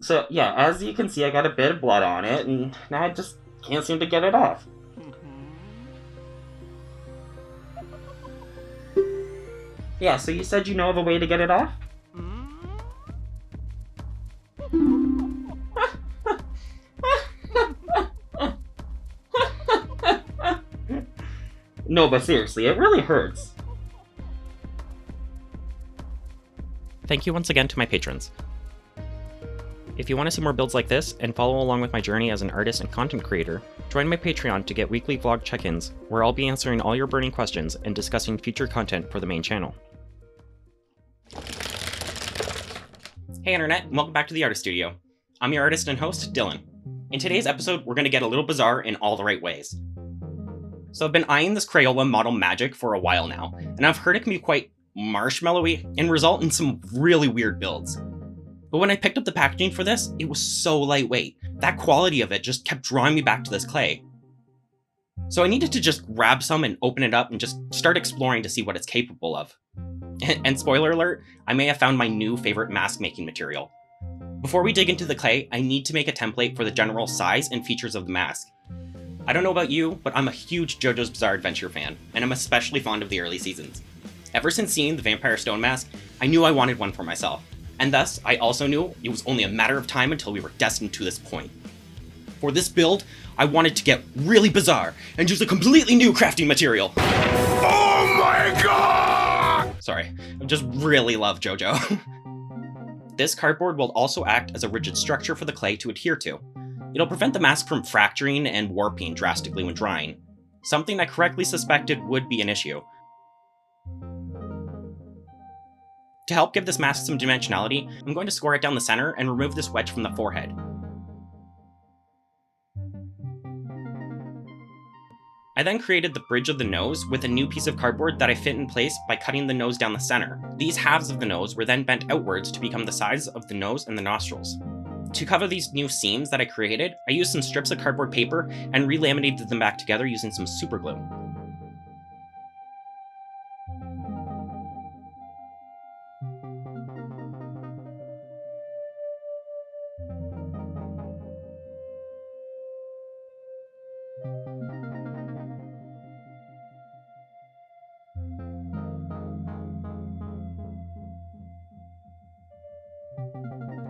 So yeah, as you can see, I got a bit of blood on it, and now I just can't seem to get it off. Yeah, so you said you know of a way to get it off? No, but seriously, it really hurts. Thank you once again to my patrons. If you want to see more builds like this and follow along with my journey as an artist and content creator, join my Patreon to get weekly vlog check-ins where I'll be answering all your burning questions and discussing future content for the main channel. Hey Internet, and welcome back to the Artist Studio. I'm your artist and host, Dylan. In today's episode, we're going to get a little bizarre in all the right ways. So I've been eyeing this Crayola Model Magic for a while now, and I've heard it can be quite marshmallowy and result in some really weird builds. But when I picked up the packaging for this, it was so lightweight. That quality of it just kept drawing me back to this clay. So I needed to just grab some and open it up and just start exploring to see what it's capable of. And spoiler alert, I may have found my new favorite mask making material. Before we dig into the clay, I need to make a template for the general size and features of the mask. I don't know about you, but I'm a huge JoJo's Bizarre Adventure fan, and I'm especially fond of the early seasons. Ever since seeing the Vampire Stone mask, I knew I wanted one for myself, and thus I also knew it was only a matter of time until we were destined to this point. For this build, I wanted to get really bizarre and use a completely new crafting material. Oh my god! Sorry, I just really love JoJo. This cardboard will also act as a rigid structure for the clay to adhere to. It'll prevent the mask from fracturing and warping drastically when drying, something I correctly suspected would be an issue. To help give this mask some dimensionality, I'm going to score it down the center and remove this wedge from the forehead. I then created the bridge of the nose with a new piece of cardboard that I fit in place by cutting the nose down the center. These halves of the nose were then bent outwards to become the size of the nose and the nostrils. To cover these new seams that I created, I used some strips of cardboard paper and relaminated them back together using some super glue.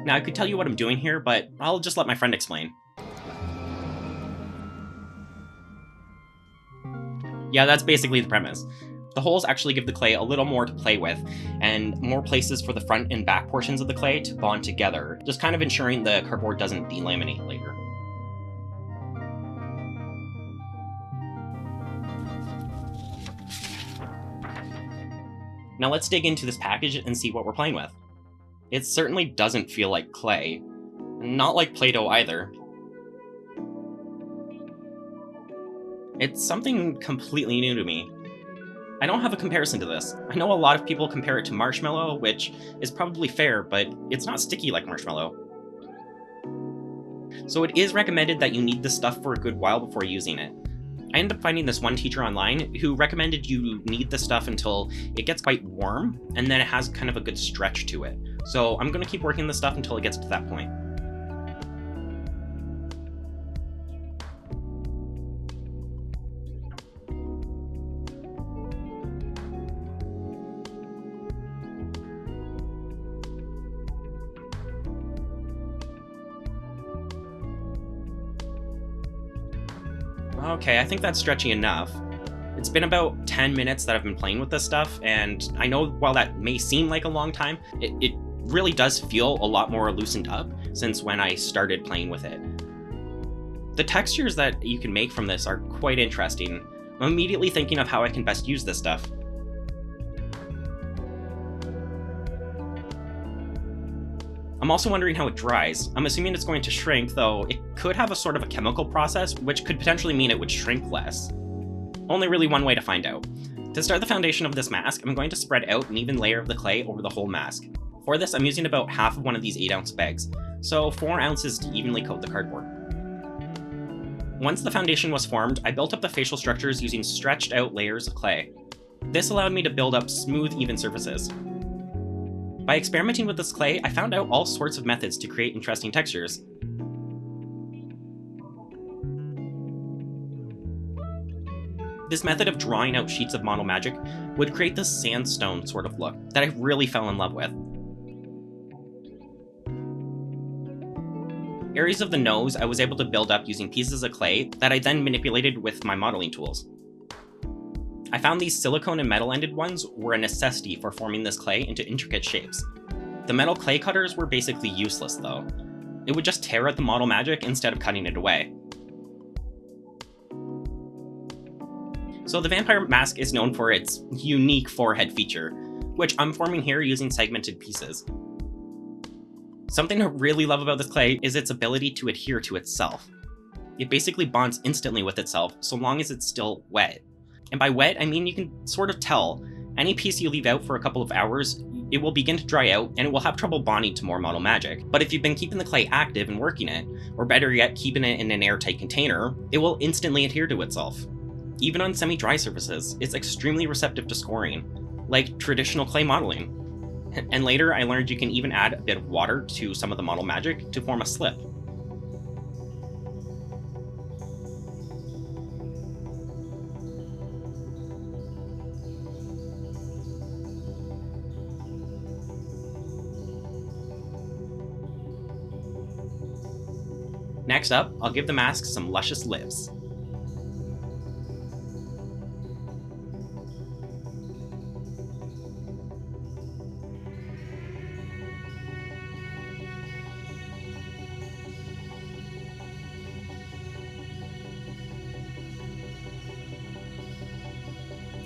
Now I could tell you what I'm doing here, but I'll just let my friend explain. Yeah, that's basically the premise. The holes actually give the clay a little more to play with, and more places for the front and back portions of the clay to bond together, just kind of ensuring the cardboard doesn't delaminate later. Now let's dig into this package and see what we're playing with. It certainly doesn't feel like clay. Not like Play-Doh either. It's something completely new to me. I don't have a comparison to this. I know a lot of people compare it to marshmallow, which is probably fair, but it's not sticky like marshmallow. So it is recommended that you knead this stuff for a good while before using it. I ended up finding this one teacher online who recommended you knead the stuff until it gets quite warm, and then it has kind of a good stretch to it. So I'm going to keep working this stuff until it gets to that point. Okay, I think that's stretchy enough. It's been about 10 minutes that I've been playing with this stuff, and I know while that may seem like a long time, it really does feel a lot more loosened up since when I started playing with it. The textures that you can make from this are quite interesting. I'm immediately thinking of how I can best use this stuff. I'm also wondering how it dries. I'm assuming it's going to shrink, though it could have a sort of a chemical process, which could potentially mean it would shrink less. Only really one way to find out. To start the foundation of this mask, I'm going to spread out an even layer of the clay over the whole mask. For this, I'm using about half of one of these 8-ounce bags, so 4 ounces to evenly coat the cardboard. Once the foundation was formed, I built up the facial structures using stretched out layers of clay. This allowed me to build up smooth, even surfaces. By experimenting with this clay, I found out all sorts of methods to create interesting textures. This method of drawing out sheets of Model Magic would create this sandstone sort of look that I really fell in love with. Areas of the nose I was able to build up using pieces of clay that I then manipulated with my modeling tools. I found these silicone and metal-ended ones were a necessity for forming this clay into intricate shapes. The metal clay cutters were basically useless though. It would just tear at the Model Magic instead of cutting it away. So the vampire mask is known for its unique forehead feature, which I'm forming here using segmented pieces. Something I really love about this clay is its ability to adhere to itself. It basically bonds instantly with itself so long as it's still wet. And by wet, I mean you can sort of tell. Any piece you leave out for a couple of hours, it will begin to dry out and it will have trouble bonding to more Model Magic. But if you've been keeping the clay active and working it, or better yet, keeping it in an airtight container, it will instantly adhere to itself. Even on semi-dry surfaces, it's extremely receptive to scoring, like traditional clay modeling. And later, I learned you can even add a bit of water to some of the Model Magic to form a slip. Next up, I'll give the mask some luscious lips.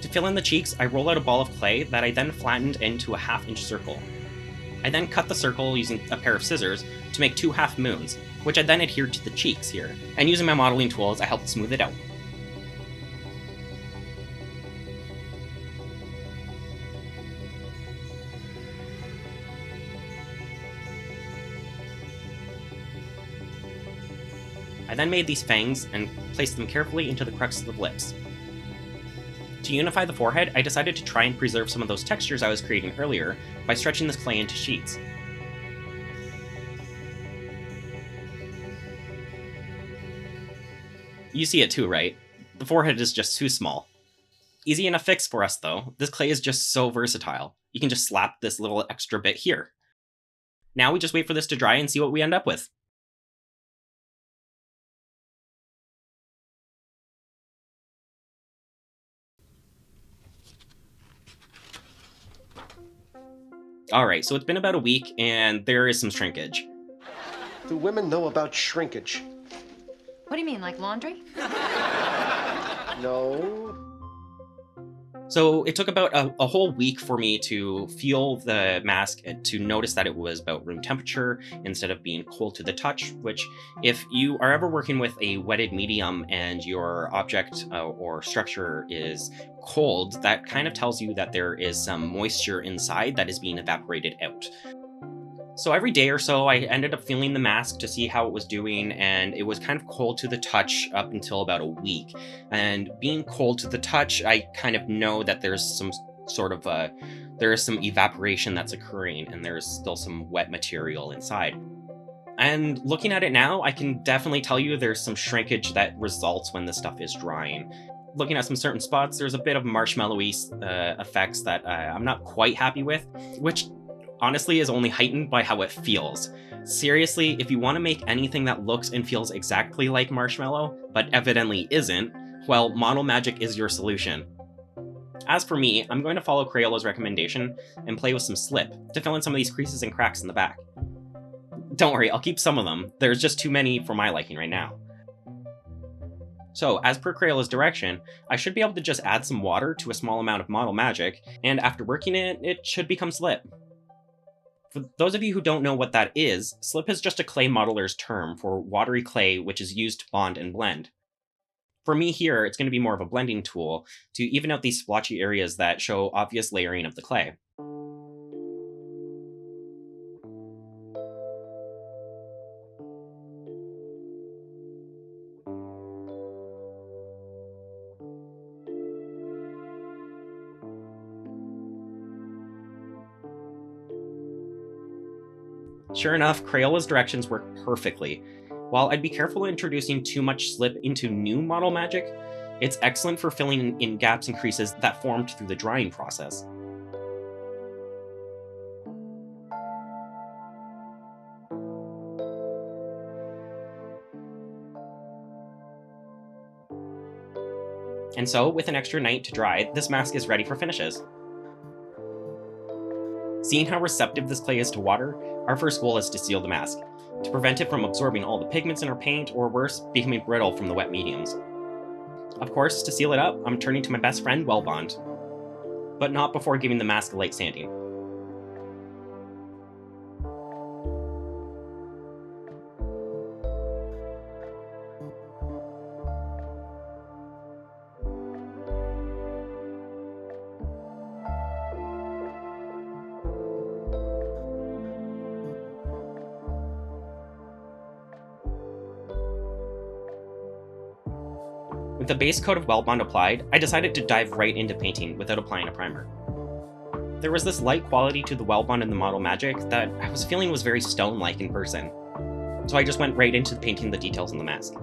To fill in the cheeks, I roll out a ball of clay that I then flattened into a half-inch circle. I then cut the circle using a pair of scissors to make 2 half moons, which I then adhered to the cheeks here, and using my modeling tools I helped smooth it out. I then made these fangs and placed them carefully into the crux of the lips. To unify the forehead, I decided to try and preserve some of those textures I was creating earlier by stretching this clay into sheets. You see it too, right? The forehead is just too small. Easy enough fix for us though. This clay is just so versatile. You can just slap this little extra bit here. Now we just wait for this to dry and see what we end up with. Alright, so it's been about a week, and there is some shrinkage. Do women know about shrinkage? What do you mean, like laundry? No. So it took about a whole week for me to feel the mask and to notice that it was about room temperature instead of being cold to the touch, which if you are ever working with a wetted medium and your object or structure is cold, that kind of tells you that there is some moisture inside that is being evaporated out. So every day or so, I ended up feeling the mask to see how it was doing, and it was kind of cold to the touch up until about a week. And being cold to the touch, I kind of know that there's some sort of there is some evaporation that's occurring, and there's still some wet material inside. And looking at it now, I can definitely tell you there's some shrinkage that results when the stuff is drying. Looking at some certain spots, there's a bit of marshmallowy effects that I'm not quite happy with, which honestly is only heightened by how it feels. Seriously, if you want to make anything that looks and feels exactly like marshmallow, but evidently isn't, well, Model Magic is your solution. As for me, I'm going to follow Crayola's recommendation and play with some slip to fill in some of these creases and cracks in the back. Don't worry, I'll keep some of them. There's just too many for my liking right now. So, as per Crayola's direction, I should be able to just add some water to a small amount of Model Magic, and after working it, it should become slip. For those of you who don't know what that is, slip is just a clay modeler's term for watery clay which is used to bond and blend. For me here, it's going to be more of a blending tool to even out these splotchy areas that show obvious layering of the clay. Sure enough, Crayola's directions work perfectly. While I'd be careful introducing too much slip into new model magic, it's excellent for filling in gaps and creases that formed through the drying process. And so, with an extra night to dry, this mask is ready for finishes. Seeing how receptive this clay is to water, our first goal is to seal the mask, to prevent it from absorbing all the pigments in our paint, or worse, becoming brittle from the wet mediums. Of course, to seal it up, I'm turning to my best friend, Wellbond, but not before giving the mask a light sanding. With the base coat of Wellbond applied, I decided to dive right into painting without applying a primer. There was this light quality to the Wellbond and the Model Magic that I was feeling was very stone-like in person, so I just went right into painting the details on the mask.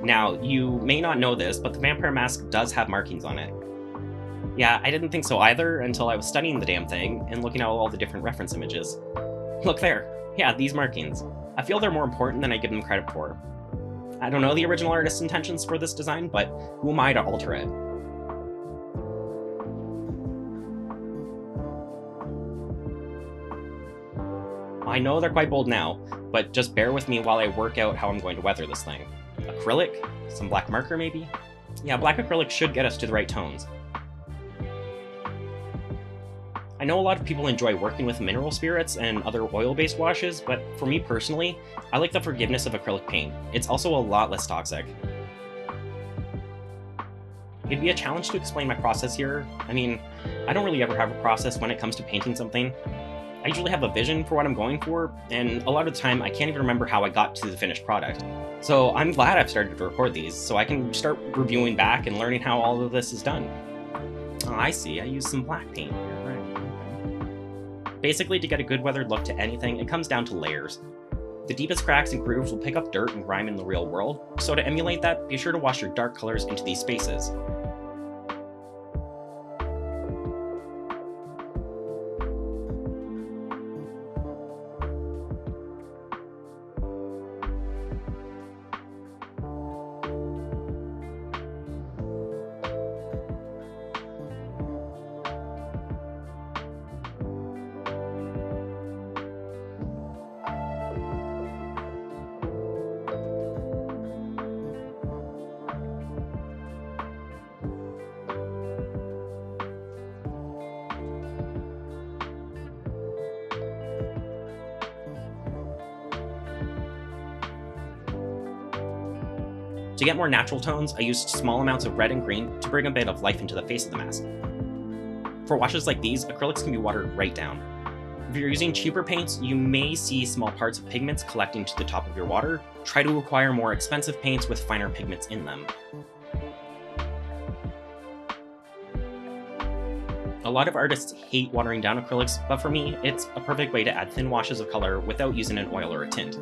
Now, you may not know this, but the vampire mask does have markings on it. Yeah, I didn't think so either until I was studying the damn thing and looking at all the different reference images. Look there! Yeah, these markings. I feel they're more important than I give them credit for. I don't know the original artist's intentions for this design, but who am I to alter it? I know they're quite bold now, but just bear with me while I work out how I'm going to weather this thing. Acrylic? Some black marker maybe? Yeah, black acrylic should get us to the right tones. I know a lot of people enjoy working with mineral spirits and other oil-based washes, but for me personally, I like the forgiveness of acrylic paint. It's also a lot less toxic. It'd be a challenge to explain my process here. I mean, I don't really ever have a process when it comes to painting something. I usually have a vision for what I'm going for, and a lot of the time I can't even remember how I got to the finished product. So I'm glad I've started to record these, so I can start reviewing back and learning how all of this is done. Oh, I see, I used some black paint here, right. Basically, to get a good weathered look to anything, it comes down to layers. The deepest cracks and grooves will pick up dirt and grime in the real world, so to emulate that, be sure to wash your dark colors into these spaces. To get more natural tones, I used small amounts of red and green to bring a bit of life into the face of the mask. For washes like these, acrylics can be watered right down. If you're using cheaper paints, you may see small parts of pigments collecting to the top of your water. Try to acquire more expensive paints with finer pigments in them. A lot of artists hate watering down acrylics, but for me, it's a perfect way to add thin washes of color without using an oil or a tint.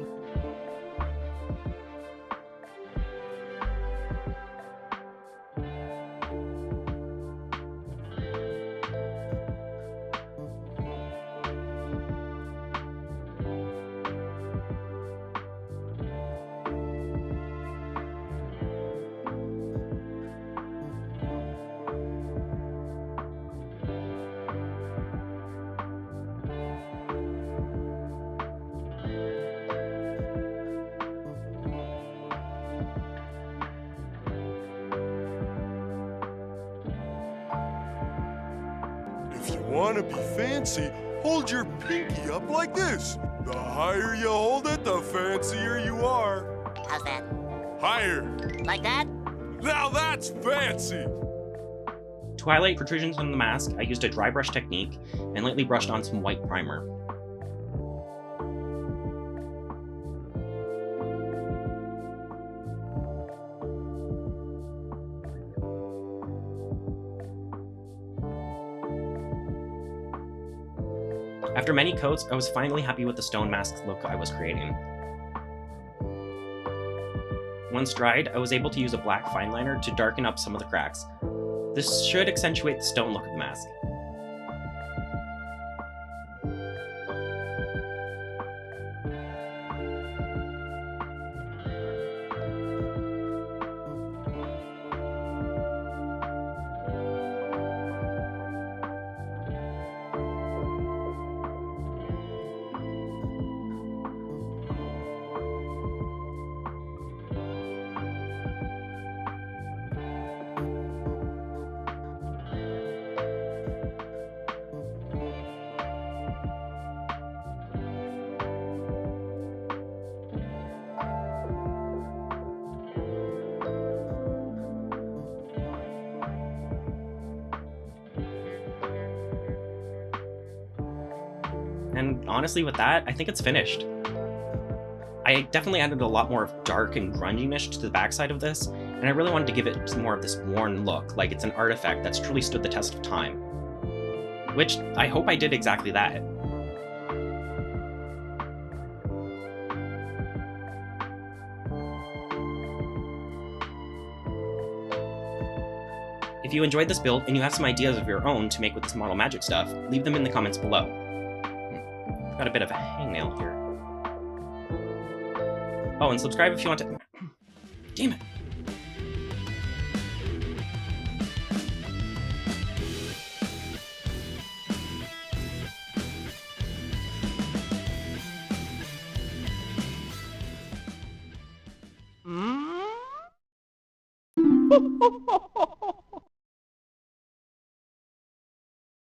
If you want to be fancy, hold your pinky up like this. The higher you hold it, the fancier you are. How's that? Higher. Like that? Now that's fancy. To highlight protrusions on the mask, I used a dry brush technique and lightly brushed on some white primer. After many coats, I was finally happy with the stone mask look I was creating. Once dried, I was able to use a black fine liner to darken up some of the cracks. This should accentuate the stone look of the mask. And honestly, with that, I think it's finished. I definitely added a lot more of dark and grunginess to the backside of this, and I really wanted to give it more of this worn look, like it's an artifact that's truly stood the test of time. Which, I hope I did exactly that. If you enjoyed this build and you have some ideas of your own to make with this model magic stuff, leave them in the comments below. I've got a bit of a hangnail here. Oh, and subscribe if you want to... Damn it! Ho, ho, ho.